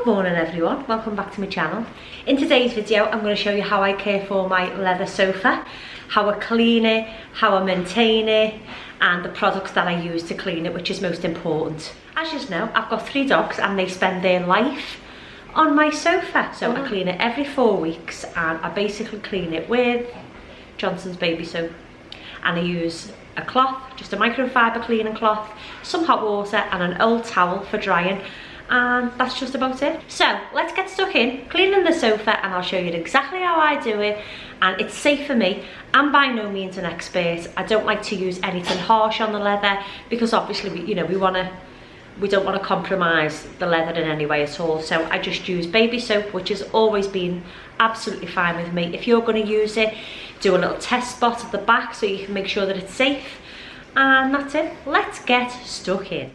Good morning everyone, welcome back to my channel. In today's video I'm going to show you how I care for my leather sofa, how I clean it, how I maintain it and the products that I use to clean it, which is most important. As you know, I've got 3 dogs and they spend their life on my sofa. So I clean it every 4 weeks and I basically clean it with Johnson's baby soap. And I use a cloth, just a microfiber cleaning cloth, some hot water and an old towel for drying. And that's just about it. So let's get stuck in cleaning the sofa and I'll show you exactly how I do it. And it's safe for me. I'm by no means an expert. I don't like to use anything harsh on the leather because obviously we don't want to compromise the leather in any way at all. So I just use baby soap, which has always been absolutely fine with me. If you're going to use it, do a little test spot at the back so you can make sure that it's safe. And that's it. Let's get stuck in.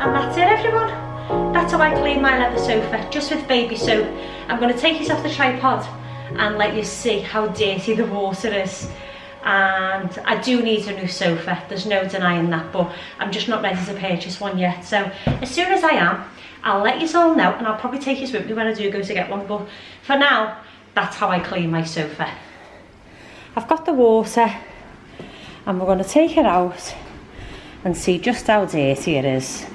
And that's it everyone. That's how I clean my leather sofa, just with baby soap. I'm going to take this off the tripod and let you see how dirty the water is. And I do need a new sofa, there's no denying that, but I'm just not ready to purchase one yet. So as soon as I am, I'll let you all know and I'll probably take you with me when I do go to get one. But for now, that's how I clean my sofa. I've got the water and we're going to take it out and see just how dirty it is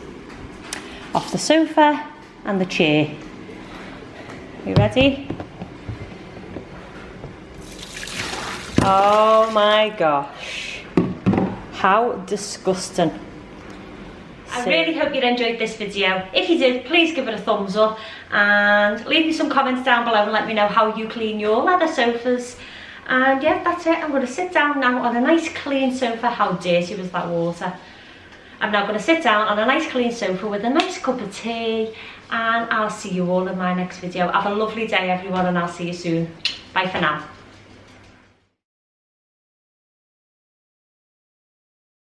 off the sofa and the chair. You ready? Oh my gosh, how disgusting. I really hope you enjoyed this video. If you did, please give it a thumbs up and leave me some comments down below and let me know how you clean your leather sofas. And yeah, that's it. I'm going to sit down now on a nice clean sofa. How dirty was that water? I'm now going to sit down on a nice clean sofa with a nice cup of tea, and I'll see you all in my next video. Have a lovely day everyone, and I'll see you soon. Bye for now.